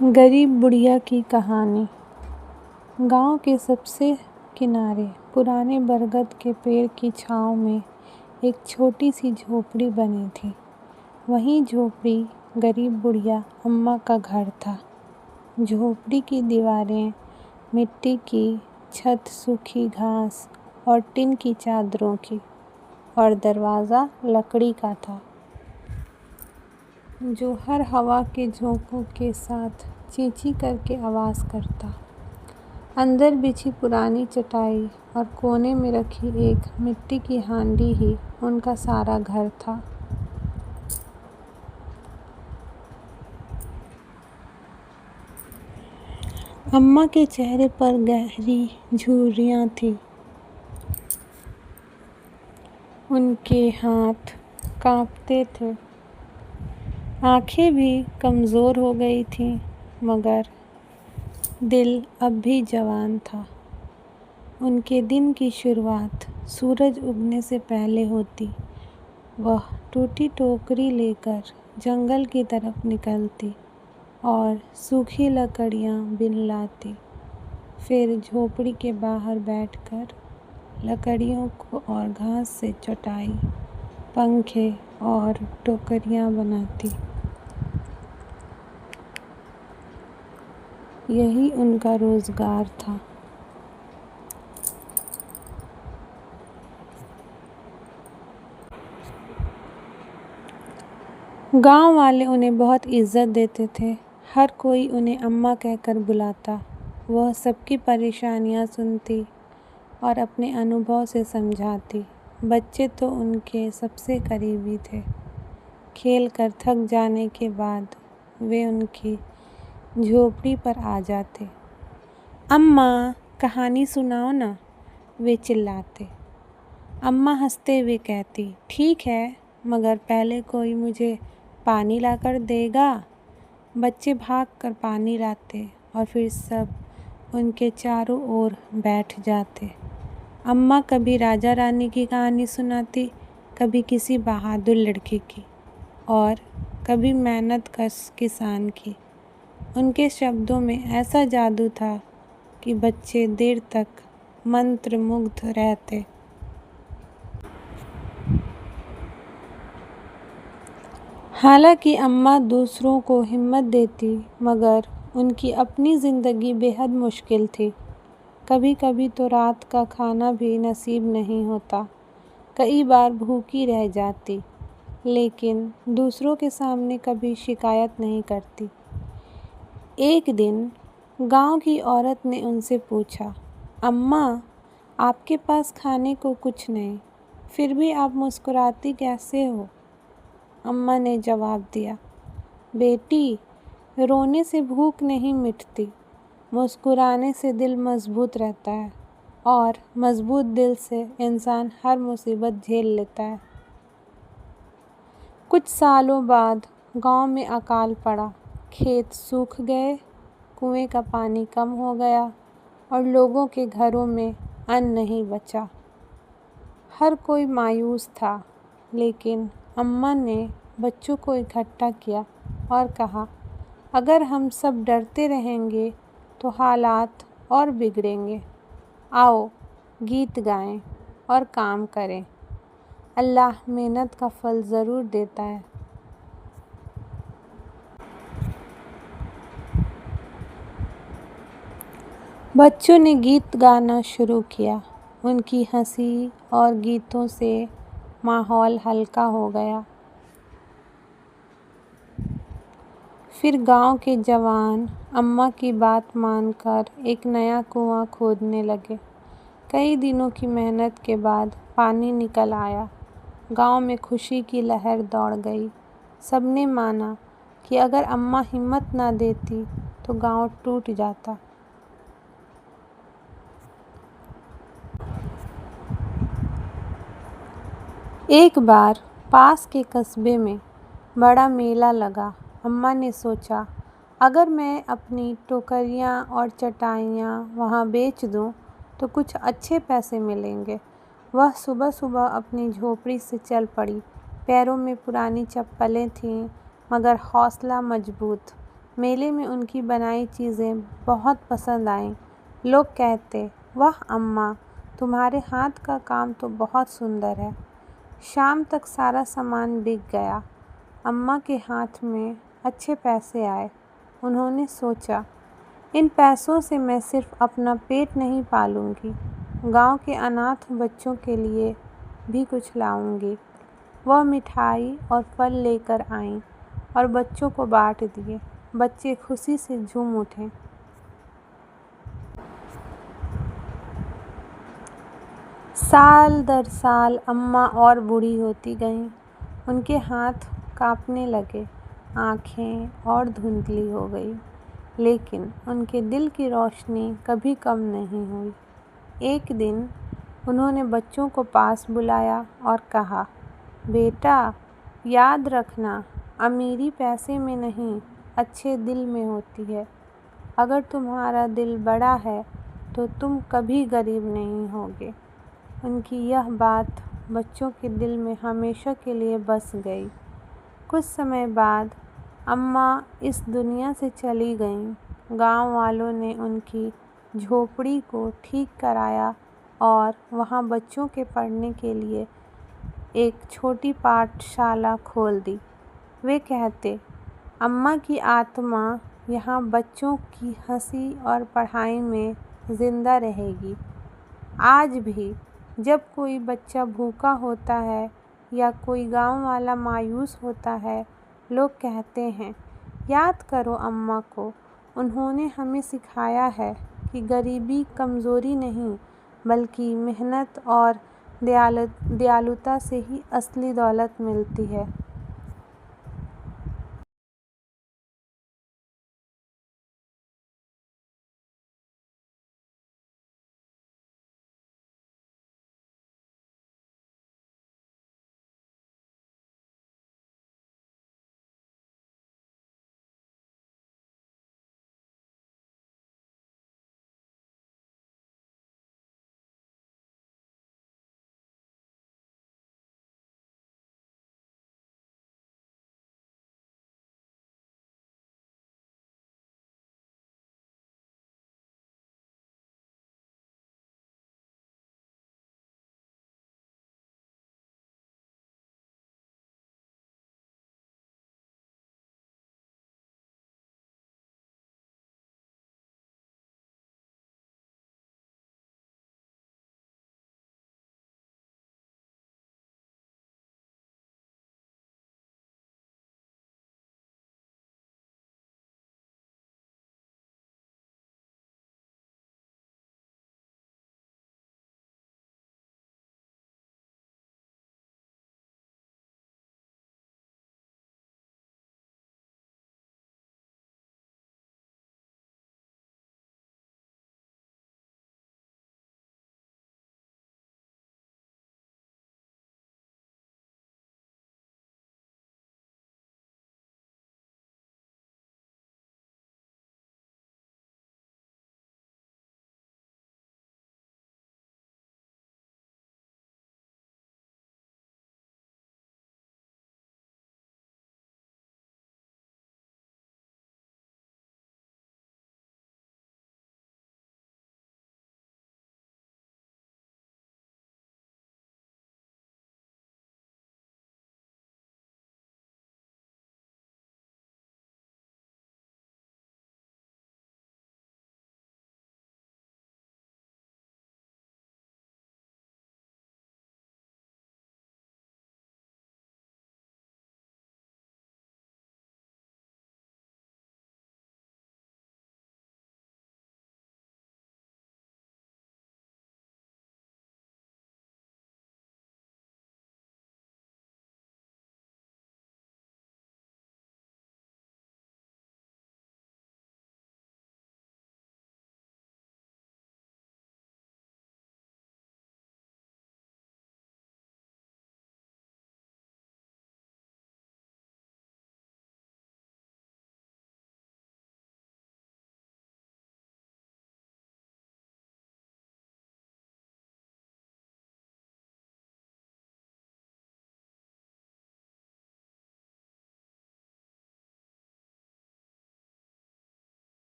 गरीब बुढ़िया की कहानी। गांव के सबसे किनारे पुराने बरगद के पेड़ की छांव में एक छोटी सी झोपड़ी बनी थी। वही झोपड़ी गरीब बुढ़िया अम्मा का घर था। झोपड़ी की दीवारें मिट्टी की, छत सूखी घास और टिन की चादरों की, और दरवाज़ा लकड़ी का था जो हर हवा के झोंकों के साथ चींची करके आवाज़ करता। अंदर बिछी पुरानी चटाई और कोने में रखी एक मिट्टी की हांडी ही उनका सारा घर था। अम्मा के चेहरे पर गहरी झुर्रियाँ थीं। उनके हाथ कांपते थे, आंखें भी कमज़ोर हो गई थीं, मगर दिल अब भी जवान था। उनके दिन की शुरुआत सूरज उगने से पहले होती। वह टूटी टोकरी लेकर जंगल की तरफ निकलती और सूखी लकड़ियाँ बिन लाती। फिर झोपड़ी के बाहर बैठकर लकड़ियों को और घास से चटाई, पंखे और टोकरियाँ बनाती। यही उनका रोज़गार था। गांव वाले उन्हें बहुत इज्जत देते थे। हर कोई उन्हें अम्मा कहकर बुलाता। वह सबकी परेशानियां सुनती और अपने अनुभव से समझाती। बच्चे तो उनके सबसे करीबी थे। खेल कर थक जाने के बाद वे उनकी झोपड़ी पर आ जाते। अम्मा, कहानी सुनाओ ना, वे चिल्लाते। अम्मा हंसते हुए कहती, ठीक है, मगर पहले कोई मुझे पानी लाकर देगा। बच्चे भाग कर पानी लाते और फिर सब उनके चारों ओर बैठ जाते। अम्मा कभी राजा रानी की कहानी सुनाती, कभी किसी बहादुर लड़की की और कभी मेहनतकश किसान की। उनके शब्दों में ऐसा जादू था कि बच्चे देर तक मंत्रमुग्ध रहते। हालांकि अम्मा दूसरों को हिम्मत देती, मगर उनकी अपनी ज़िंदगी बेहद मुश्किल थी। कभी कभी तो रात का खाना भी नसीब नहीं होता। कई बार भूखी रह जाती, लेकिन दूसरों के सामने कभी शिकायत नहीं करती। एक दिन गांव की औरत ने उनसे पूछा, अम्मा, आपके पास खाने को कुछ नहीं, फिर भी आप मुस्कुराती कैसे हो? अम्मा ने जवाब दिया, बेटी, रोने से भूख नहीं मिटती, मुस्कुराने से दिल मजबूत रहता है और मजबूत दिल से इंसान हर मुसीबत झेल लेता है। कुछ सालों बाद गांव में अकाल पड़ा। खेत सूख गए, कुएं का पानी कम हो गया और लोगों के घरों में अन्न नहीं बचा। हर कोई मायूस था, लेकिन अम्मा ने बच्चों को इकट्ठा किया और कहा, अगर हम सब डरते रहेंगे तो हालात और बिगड़ेंगे। आओ, गीत गाएं और काम करें। अल्लाह मेहनत का फल ज़रूर देता है। बच्चों ने गीत गाना शुरू किया। उनकी हंसी और गीतों से माहौल हल्का हो गया। फिर गांव के जवान अम्मा की बात मानकर एक नया कुआं खोदने लगे। कई दिनों की मेहनत के बाद पानी निकल आया। गांव में खुशी की लहर दौड़ गई। सबने माना कि अगर अम्मा हिम्मत ना देती तो गांव टूट जाता। एक बार पास के कस्बे में बड़ा मेला लगा। अम्मा ने सोचा, अगर मैं अपनी टोकरियाँ और चटाइयाँ वहाँ बेच दूँ तो कुछ अच्छे पैसे मिलेंगे। वह सुबह सुबह अपनी झोपड़ी से चल पड़ी। पैरों में पुरानी चप्पलें थीं, मगर हौसला मजबूत। मेले में उनकी बनाई चीज़ें बहुत पसंद आईं। लोग कहते, वाह अम्मा, तुम्हारे हाथ का काम तो बहुत सुंदर है। शाम तक सारा सामान बिक गया। अम्मा के हाथ में अच्छे पैसे आए। उन्होंने सोचा, इन पैसों से मैं सिर्फ अपना पेट नहीं पालूंगी, गांव के अनाथ बच्चों के लिए भी कुछ लाऊंगी। वह मिठाई और फल लेकर आईं और बच्चों को बांट दिए। बच्चे खुशी से झूम उठे। साल दर साल अम्मा और बूढ़ी होती गईं। उनके हाथ कांपने लगे, आंखें और धुंधली हो गई, लेकिन उनके दिल की रोशनी कभी कम नहीं हुई। एक दिन उन्होंने बच्चों को पास बुलाया और कहा, बेटा, याद रखना, अमीरी पैसे में नहीं, अच्छे दिल में होती है। अगर तुम्हारा दिल बड़ा है तो तुम कभी गरीब नहीं होगे। उनकी यह बात बच्चों के दिल में हमेशा के लिए बस गई। कुछ समय बाद अम्मा इस दुनिया से चली गईं। गांव वालों ने उनकी झोपड़ी को ठीक कराया और वहां बच्चों के पढ़ने के लिए एक छोटी पाठशाला खोल दी। वे कहते, अम्मा की आत्मा यहाँ बच्चों की हंसी और पढ़ाई में जिंदा रहेगी। आज भी जब कोई बच्चा भूखा होता है या कोई गांव वाला मायूस होता है, लोग कहते हैं, याद करो अम्मा को, उन्होंने हमें सिखाया है कि गरीबी कमज़ोरी नहीं, बल्कि मेहनत और दयालुता से ही असली दौलत मिलती है।